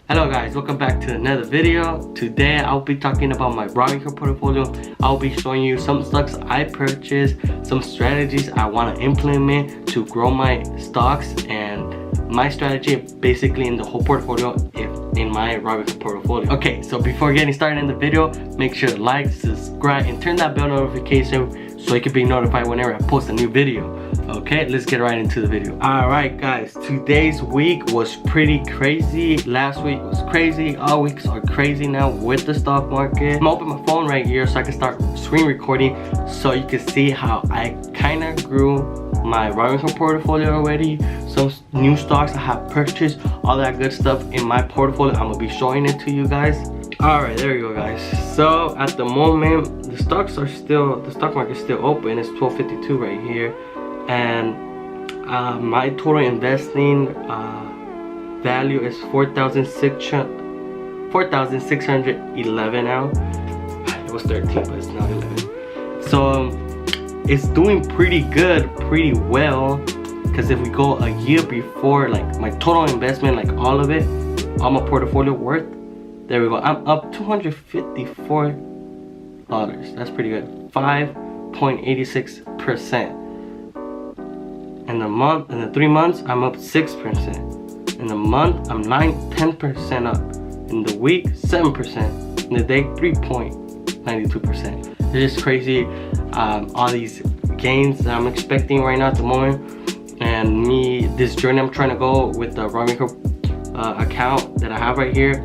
Hello guys, welcome back to another video. Today I'll be talking about my Robinhood portfolio. I'll be showing you some stocks I purchased, some strategies I want to implement to grow my stocks, and my strategy basically in the whole portfolio in my Robinhood portfolio. Okay, so before getting started in the video, make sure to like, subscribe, and turn that bell notification so you can be notified whenever I post a new video. Okay, let's get right into the video. Alright guys, today's week was pretty crazy. Last week was crazy. All weeks are crazy now with the stock market. I'm opening my phone right here so I can start screen recording so you can see how I kind of grew my Robinhood portfolio already. Some new stocks I have purchased, all that good stuff in my portfolio. I'm gonna be showing it to you guys. Alright, there you go guys. So at the moment the stock market is still open. It's 12:52 right here, and my total investing value is 4,611 now. It was 13 but it's now 11. So it's doing pretty good, pretty well, because if we go a year before, like my total investment, like all of it, all my portfolio worth, there we go, I'm up $254. That's pretty good. 5.86%. In the 3 months, I'm up 6%. In the month, I'm 10% up. In the week, 7%. In the day, 3.92%. It's just crazy. All these gains that I'm expecting right now at the moment, and this journey I'm trying to go with the Robinhood account that I have right here.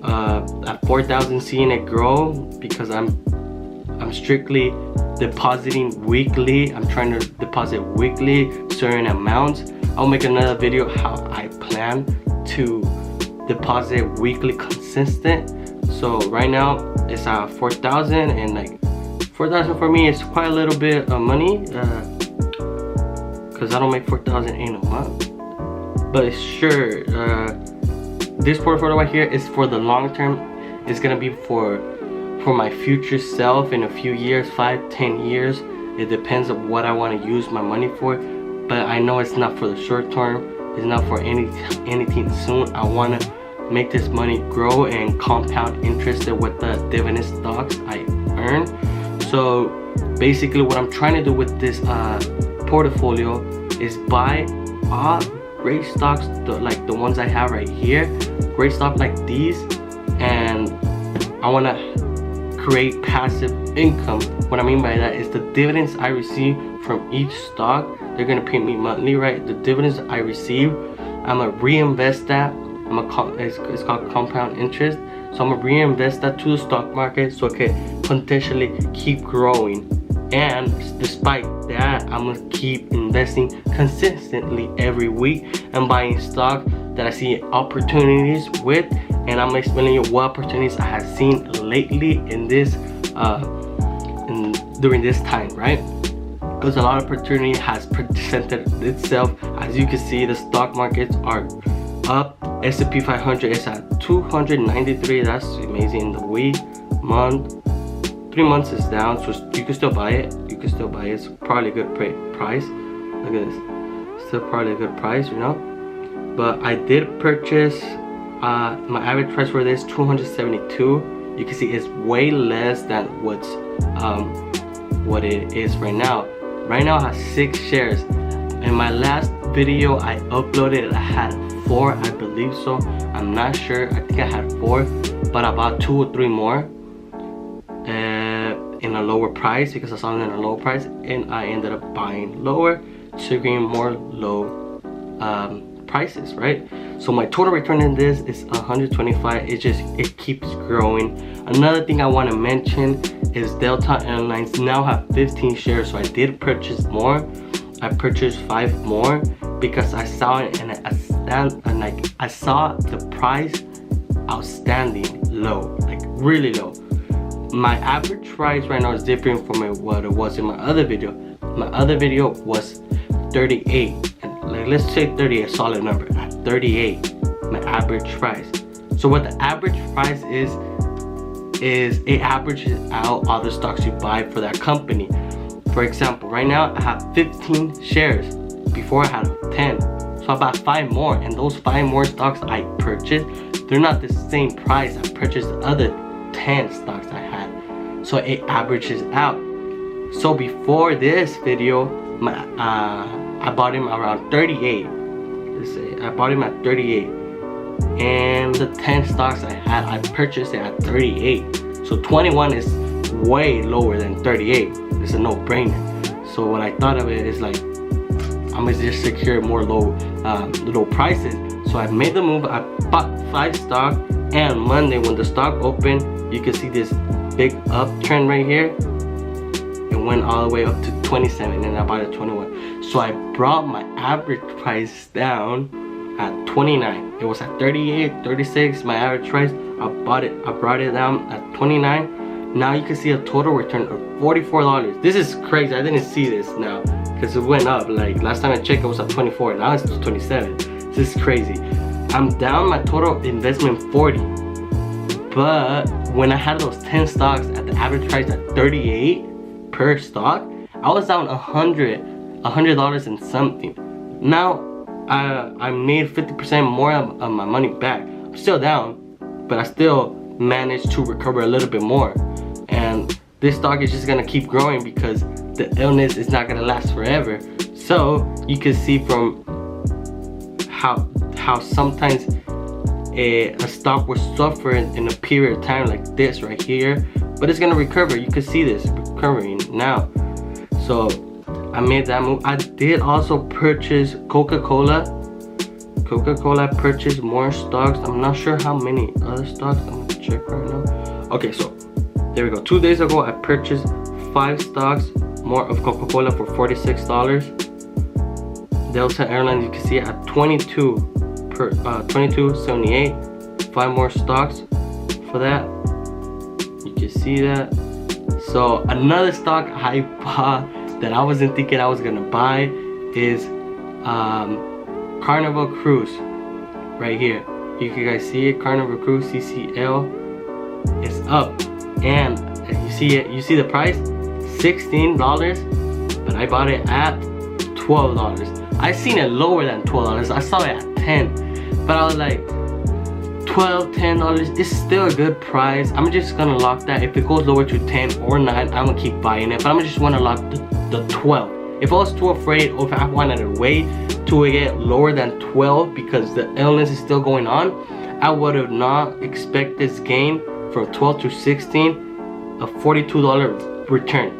At 4,000, seeing it grow, because I'm strictly depositing weekly. I'm trying to deposit weekly certain amounts. I'll make another video how I plan to deposit weekly consistent. So right now it's at 4,000, and like 4,000 for me is quite a little bit of money, because I don't make 4,000 in a month. But sure, this portfolio right here is for the long term. It's gonna be for my future self in a few years, 5-10 years. It depends on what I want to use my money for, but I know it's not for the short term. It's not for anything soon. I want to make this money grow and compound interest with the dividend stocks I earn. So basically what I'm trying to do with this portfolio is buy all great stocks, like the ones I have right here, great stocks like these, and I want to create passive income. What I mean by that is the dividends I receive from each stock, they're gonna pay me monthly, right? The dividends I receive, I'm gonna reinvest that. It's called compound interest. So I'm gonna reinvest that to the stock market so it can potentially keep growing. And despite that, I'm gonna keep investing consistently every week and buying stock that I see opportunities with, and I'm explaining you what opportunities I have seen lately in this during this time, right? Because a lot of opportunity has presented itself. As you can see, the stock markets are up. S&P 500 is at 293. That's amazing. In the week, month, 3 months is down, so you can still buy it. It's probably a good price. Look at this, still probably a good price, you know. But I did purchase, my average price for this 272. You can see it's way less than what it is right now. Right now I have 6 shares. In my last video I uploaded, I had 4, I believe so. I'm not sure. I think I had 4, but I bought 2 or 3 more in a lower price, because I saw them in a low price, and I ended up buying lower, triggering more low prices, right? So my total return in this is 125. It keeps growing. Another thing I want to mention is Delta Airlines now have 15 shares. So I did purchase more. I purchased 5 more because I saw it, and I saw the price outstanding low, like really low. My average price right now is different from what it was in my other video. My other video was 38, and like, let's say 38, a solid number. At 38, my average price. So what the average price is it averages out all the stocks you buy for that company. For example, right now I have 15 shares. Before I had 10. So I bought 5 more, and those 5 more stocks I purchased, they're not the same price I purchased the other 10 stocks I had, so it averages out. So before this video, I bought him around 38. Let's say I bought him at 38, and the 10 stocks I had, I purchased it at 38. So 21 is way lower than 38. It's a no-brainer. So what I thought of it is like, I'm gonna just secure more low prices. So I made the move. I bought 5 stock, and Monday when the stock opened, you can see this big uptrend right here. It went all the way up to 27, and I bought it at 21. So I brought my average price down at 29. It was at 38, 36, my average price. I brought it down at 29. Now you can see a total return of $44. This is crazy. I didn't see this now because it went up. Like last time I checked, it was at 24. Now it's 27. This is crazy. I'm down my total investment 40. But when I had those 10 stocks at the average price at 38 per stock, I was down $100 and something. Now I made 50% more of my money back. I'm still down, but I still managed to recover a little bit more. And this stock is just gonna keep growing because the illness is not gonna last forever. So you can see from how sometimes a stock will suffer in a period of time like this right here, but it's gonna recover. You can see this recovering now. So I made that move. I did also purchase Coca-Cola. Coca-Cola purchased more stocks. I'm not sure how many other stocks. I'm gonna check right now. Okay, so there we go. 2 days ago, I purchased 5 stocks more of Coca-Cola for $46. Delta Airlines, you can see it at 22.78. 5 more stocks for that. You can see that. So another stock I bought that I wasn't thinking I was gonna buy is Carnival Cruise right here. You can guys see it. Carnival Cruise CCL is up, and you see it. You see the price, $16, but I bought it at $12. I seen it lower than $12. I saw it at 10, but I was like, $12, $10 is still a good price. I'm just gonna lock that. If it goes lower to 10 or 9, I'm gonna keep buying it, but I'm just wanna lock the 12. If I was too afraid, or if I wanted to wait to get lower than 12 because the illness is still going on, I would have not expect this gain from 12 to 16, a $42 return.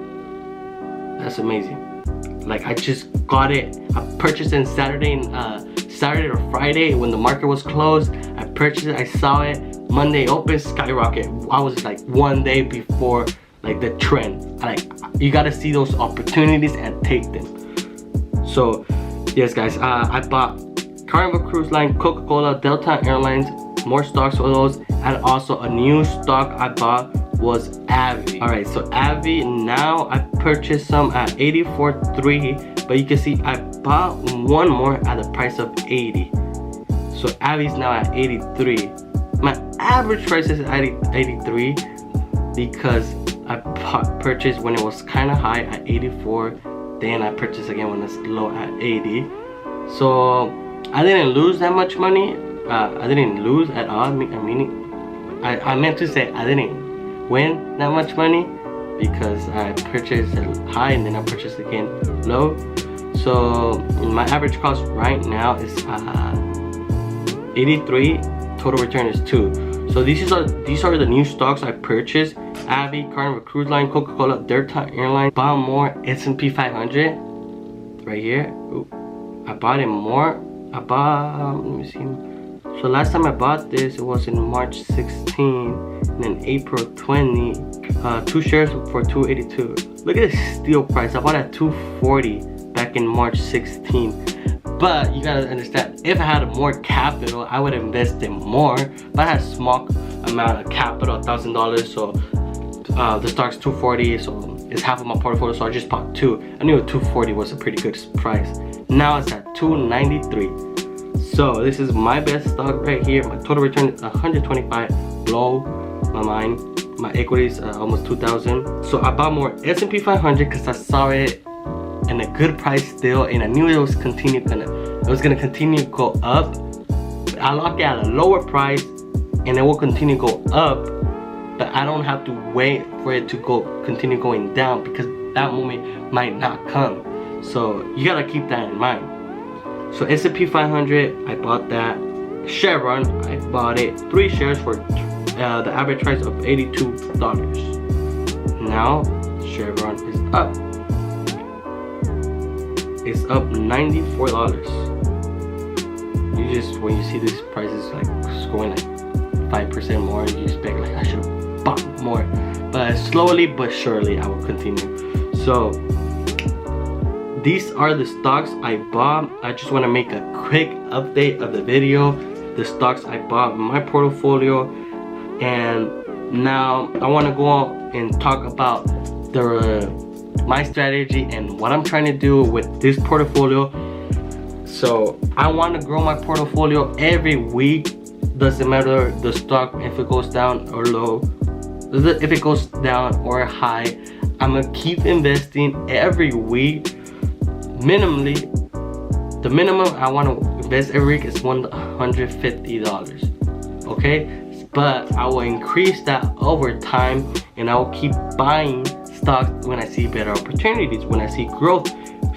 That's amazing. Like I just got it. I purchased it Saturday or Friday when the market was closed. I purchased it. I saw it. Monday open, skyrocket. I was like 1 day before like the trend. Like you gotta see those opportunities and take them. So yes guys, I bought Carnival Cruise Line, Coca-Cola, Delta Airlines, more stocks for those, and also a new stock I bought was Avi. Alright, so Avi, now I purchased some at 84.3, but you can see I bought one more at the price of 80. So Avi's now at 83. My average price is at 83 because I purchased when it was kind of high at 84. Then I purchased again when it's low at 80. So I didn't lose that much money. I didn't lose at all. I meant to say I didn't win that much money because I purchased it high and then I purchased again low. So my average cost right now is 83. Total return is 2. So these are the new stocks I purchased: Avi, Carnival Cruise Line, Coca-Cola, Delta Airlines. Bought more S&P 500 right here. Ooh, I bought it more. I bought, let me see. So last time I bought this, it was in March 16, and then April 20. 2 shares for $282. Look at this steal price. I bought it at $240 back in March 16. But you gotta understand, if I had more capital, I would invest in more. But I had a small amount of capital, $1,000. So the stock's $240, so it's half of my portfolio. So I just bought 2. I knew $240 was a pretty good price. Now it's at $293. So this is my best stock right here. My total return is 125. Blow my mind. My equity is almost 2,000. So I bought more S&P 500 because I saw it in a good price still, and I knew it was gonna continue to go up. I locked it at a lower price and it will continue to go up, but I don't have to wait for it to continue going down, because that moment might not come. So you gotta keep that in mind. So S&P 500, I bought that. Chevron, I bought it 3 shares for the average price of $82. Now Chevron is up. It's up $94. You just, when you see these prices like going like 5% more, you expect like I should bought more. But slowly but surely I will continue. So these are the stocks I bought. I just want to make a quick update of the video, the stocks I bought in my portfolio. And now I want to go on and talk about my strategy and what I'm trying to do with this portfolio. So I want to grow my portfolio every week. Doesn't matter the stock, if it goes down or low, if it goes down or high, I'm gonna keep investing every week. Minimally, the minimum I want to invest every week is $150. Okay, but I will increase that over time, and I will keep buying stocks when I see better opportunities, when I see growth.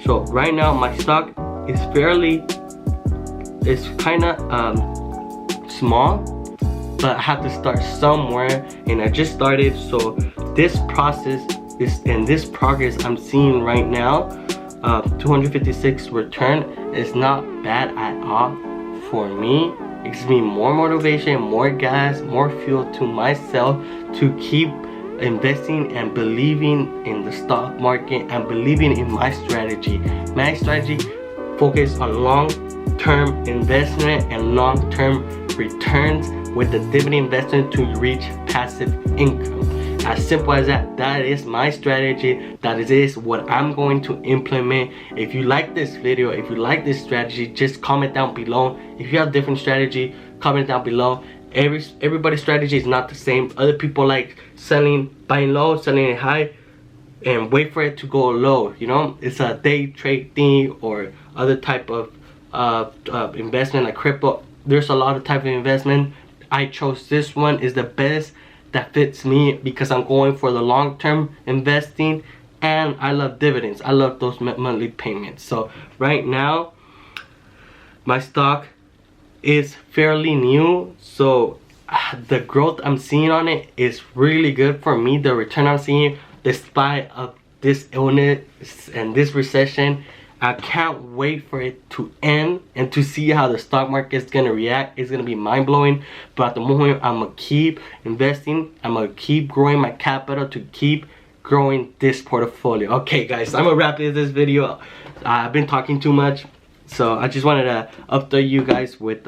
So right now my stock is it's kind of small, but I have to start somewhere, and I just started. So this process and this progress I'm seeing right now, 256 return, is not bad at all for me. It gives me more motivation, more gas, more fuel to myself to keep investing and believing in the stock market and believing in my strategy. My strategy focus on long-term investment and long-term returns with the dividend investment to reach passive income. As simple as that. That is my strategy. That is what I'm going to implement. If you like this video, if you like this strategy, just comment down below. If you have different strategy, comment down below. Everybody's strategy is not the same. Other people like buying low, selling it high, and wait for it to go low. You know, it's a day trade thing or other type of investment like crypto. There's a lot of type of investment. I chose this one is the best that fits me because I'm going for the long-term investing, and I love dividends. I love those monthly payments. So right now my stock is fairly new, so the growth I'm seeing on it is really good for me. The return I'm seeing despite of this illness and this recession, I can't wait for it to end and to see how the stock market is gonna react. It's gonna be mind-blowing. But at the moment, I'm gonna keep investing. I'm gonna keep growing my capital to keep growing this portfolio. Okay, guys, I'm gonna wrap this video. I've been talking too much, so I just wanted to update you guys with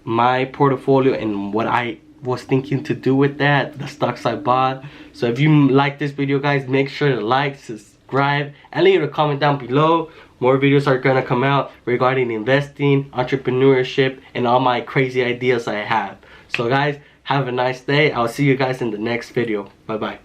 my portfolio and what I was thinking to do with that, the stocks I bought. So if you like this video, guys, make sure to like, subscribe, and leave a comment down below. More videos are gonna come out regarding investing, entrepreneurship, and all my crazy ideas I have. So guys, have a nice day. I'll see you guys in the next video. Bye bye.